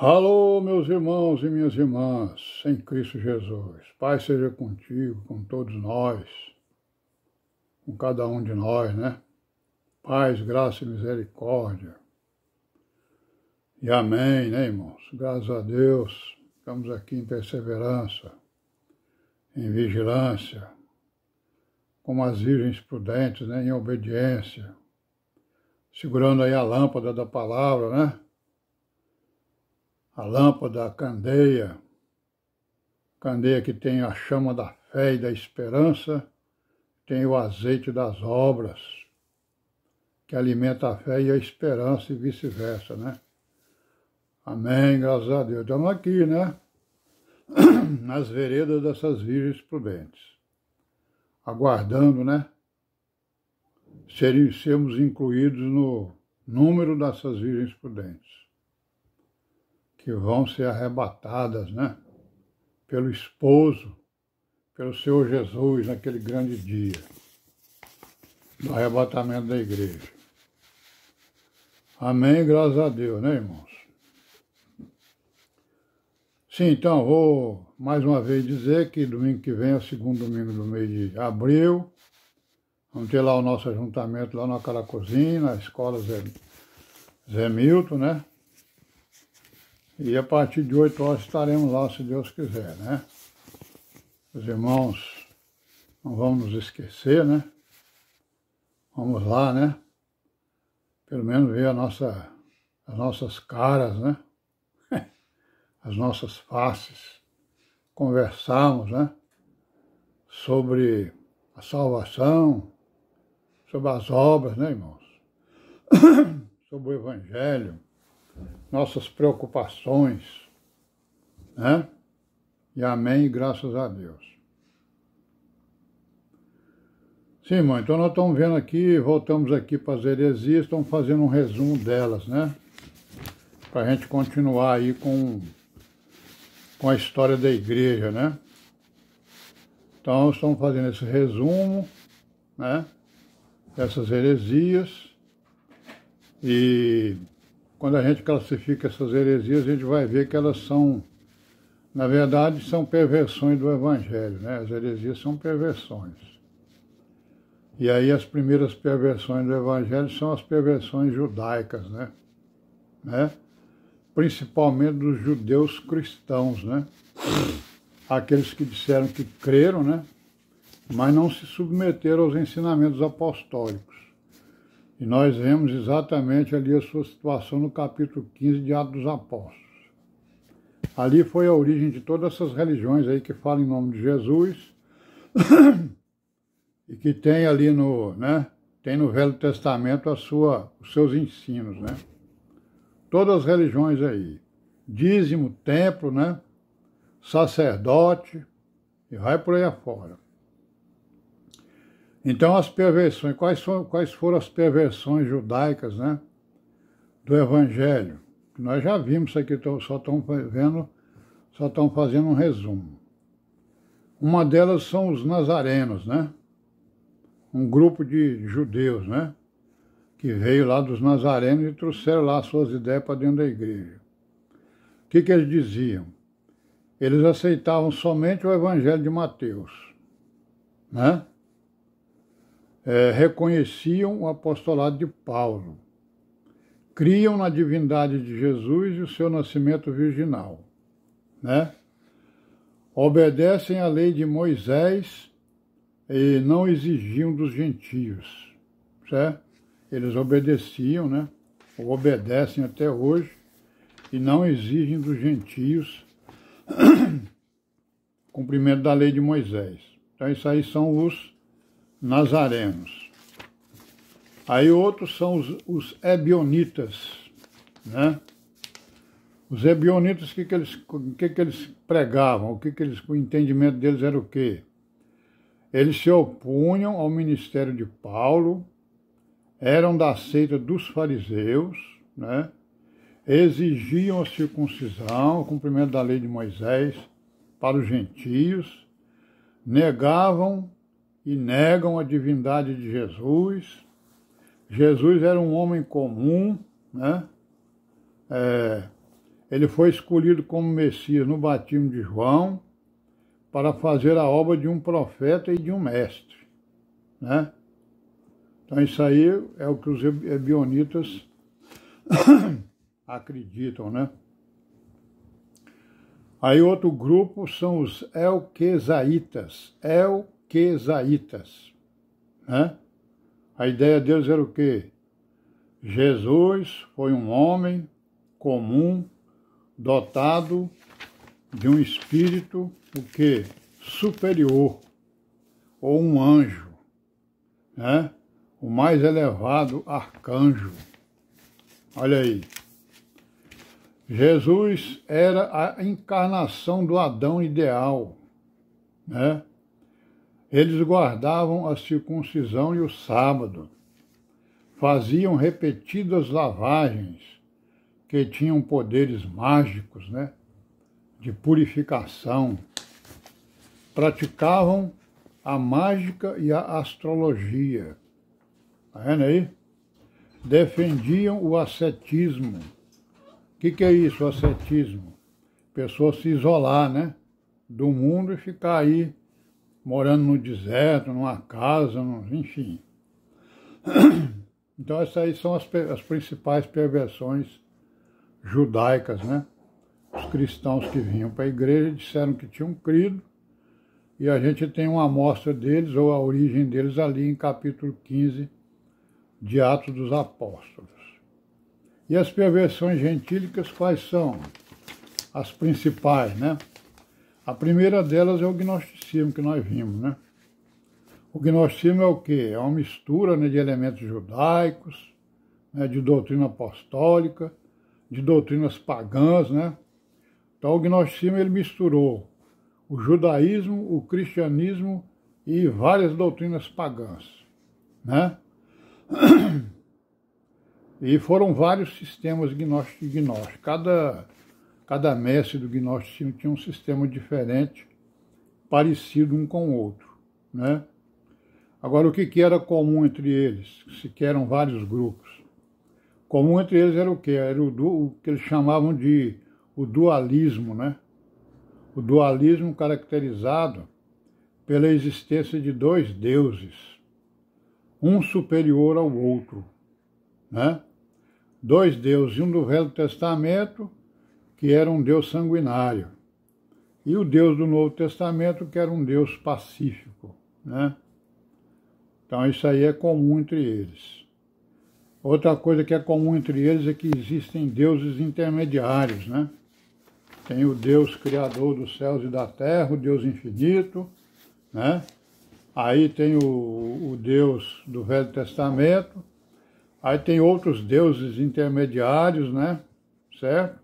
Alô, meus irmãos e minhas irmãs, em Cristo Jesus. Paz seja contigo, com todos nós, com cada um de nós, né? Paz, graça e misericórdia. E amém, né, irmãos? Graças a Deus, estamos aqui em perseverança, em vigilância, como as virgens prudentes, né, em obediência, segurando aí a lâmpada da palavra, né? A lâmpada, a candeia que tem a chama da fé e da esperança, tem o azeite das obras, que alimenta a fé e a esperança e vice-versa, né? Amém, graças a Deus. Estamos aqui, né? Nas veredas dessas virgens prudentes, aguardando, né? Sermos incluídos no número dessas virgens prudentes, que vão ser arrebatadas, né? Pelo esposo, pelo Senhor Jesus, naquele grande dia do arrebatamento da igreja. Amém, graças a Deus, né, irmãos? Sim, então, vou mais uma vez dizer que domingo que vem é o segundo domingo do mês de abril. Vamos ter lá o nosso ajuntamento lá na Caracozinha, na escola Zé Milton, né? E a partir de 8 horas estaremos lá, se Deus quiser, né? Os irmãos, não vamos nos esquecer, né? Vamos lá, né? Pelo menos ver as nossas caras, né? As nossas faces. Conversarmos, né? Sobre a salvação, sobre as obras, né, irmãos? Sobre o Evangelho, nossas preocupações, né? E amém, graças a Deus. Sim, irmão, então nós estamos vendo aqui, voltamos aqui para as heresias, estamos fazendo um resumo delas, né? Para a gente continuar aí com a história da igreja, né? Então, estamos fazendo esse resumo, né? Dessas heresias. E quando a gente classifica essas heresias, a gente vai ver que elas são, na verdade, são perversões do Evangelho, né? As heresias são perversões. E aí as primeiras perversões do Evangelho são as perversões judaicas, né? Principalmente dos judeus cristãos, né? Aqueles que disseram que creram, né? Mas não se submeteram aos ensinamentos apostólicos. E nós vemos exatamente ali a sua situação no capítulo 15 de Atos dos Apóstolos. Ali foi a origem de todas essas religiões aí que falam em nome de Jesus e que tem ali tem no Velho Testamento os seus ensinos, né? Todas as religiões aí, dízimo, templo, né? Sacerdote, e vai por aí afora. Então as perversões, quais foram as perversões judaicas, né? Do Evangelho? Nós já vimos isso aqui, só estamos fazendo um resumo. Uma delas são os nazarenos, né? Um grupo de judeus, né? Que veio lá dos nazarenos e trouxeram lá suas ideias para dentro da igreja. O que eles diziam? Eles aceitavam somente o Evangelho de Mateus, né? Reconheciam o apostolado de Paulo, criam na divindade de Jesus e o seu nascimento virginal, né? Obedecem à lei de Moisés e não exigiam dos gentios, certo? Eles obedeciam, né? Ou obedecem até hoje e não exigem dos gentios cumprimento da lei de Moisés. Então isso aí são os nazarenos. Aí outros são os ebionitas, né? Os ebionitas, o que eles pregavam? O entendimento deles era o quê? Eles se opunham ao ministério de Paulo, eram da seita dos fariseus, né? Exigiam a circuncisão, o cumprimento da lei de Moisés para os gentios, negavam e negam a divindade de Jesus. Jesus era um homem comum, né? Ele foi escolhido como Messias no batismo de João para fazer a obra de um profeta e de um mestre, né? Então isso aí é o que os ebionitas acreditam, né? Aí outro grupo são os elquezaitas, né? A ideia deles era o quê? Jesus foi um homem comum, dotado de um espírito, o quê? Superior, ou um anjo, né? O mais elevado arcanjo. Olha aí. Jesus era a encarnação do Adão ideal, né? Eles guardavam a circuncisão e o sábado, faziam repetidas lavagens que tinham poderes mágicos, né? De purificação, praticavam a mágica e a astrologia, tá vendo aí? Defendiam o ascetismo. O que é isso, o ascetismo? Pessoa se isolar, né, do mundo e ficar aí morando no deserto, numa casa, enfim. Então essas aí são as principais perversões judaicas, né? Os cristãos que vinham para a igreja disseram que tinham crido, e a gente tem uma amostra deles, ou a origem deles, ali em capítulo 15 de Atos dos Apóstolos. E as perversões gentílicas, quais são? As principais, né? A primeira delas é o gnosticismo, que nós vimos, né? O gnosticismo é o quê? É uma mistura, né, de elementos judaicos, né, de doutrina apostólica, de doutrinas pagãs, né? Então o gnosticismo ele misturou o judaísmo, o cristianismo e várias doutrinas pagãs, né? E foram vários sistemas gnósticos. Cada mestre do gnosticismo tinha um sistema diferente, parecido um com o outro, né? Agora, o que era comum entre eles? Se eram vários grupos. Comum entre eles era o quê? Era o que eles chamavam de o dualismo, né? O dualismo caracterizado pela existência de dois deuses, um superior ao outro, né? Dois deuses, um do Velho Testamento, que era um Deus sanguinário, e o Deus do Novo Testamento, que era um Deus pacífico, né? Então isso aí é comum entre eles. Outra coisa que é comum entre eles é que existem deuses intermediários, né? Tem o Deus criador dos céus e da terra, o Deus infinito, né? Aí tem o Deus do Velho Testamento. Aí tem outros deuses intermediários, né? Certo?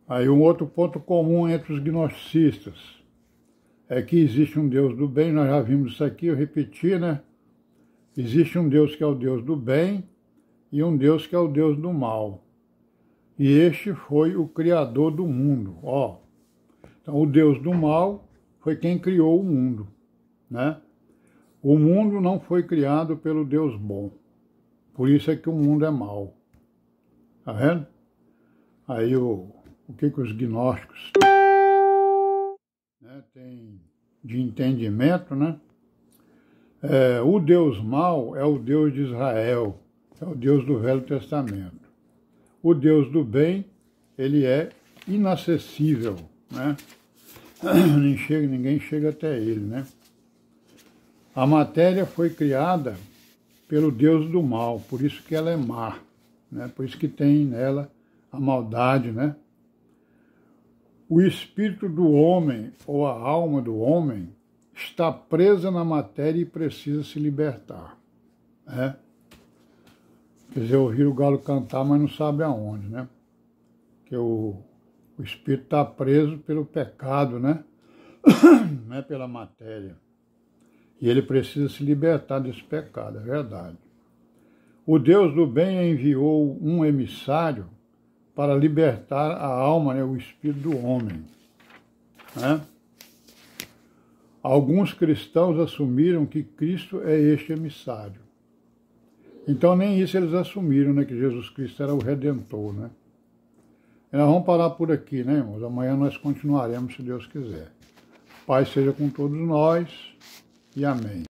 Aí um outro ponto comum entre os gnosticistas é que existe um Deus do bem, nós já vimos isso aqui, eu repeti, né? Existe um Deus que é o Deus do bem e um Deus que é o Deus do mal. E este foi o criador do mundo, ó. Então o Deus do mal foi quem criou o mundo, né? O mundo não foi criado pelo Deus bom. Por isso é que o mundo é mau. Tá vendo? Aí o que os gnósticos, né, têm de entendimento, né? O Deus mau é o Deus de Israel, é o Deus do Velho Testamento. O Deus do bem, ele é inacessível, né? Ninguém chega até ele, né? A matéria foi criada pelo Deus do mal, por isso que ela é má, né? Por isso que tem nela a maldade, né? O espírito do homem, ou a alma do homem, está presa na matéria e precisa se libertar, né? Quer dizer, ouvir o galo cantar, mas não sabe aonde, né? Porque o espírito está preso pelo pecado, né? Não é pela matéria. E ele precisa se libertar desse pecado, é verdade. O Deus do bem enviou um emissário para libertar a alma, né, o espírito do homem, né? Alguns cristãos assumiram que Cristo é este emissário, Então nem isso eles assumiram, né, que Jesus Cristo era o Redentor, né? E nós vamos parar por aqui, né, irmãos? Amanhã nós continuaremos, se Deus quiser. Paz seja com todos nós e amém.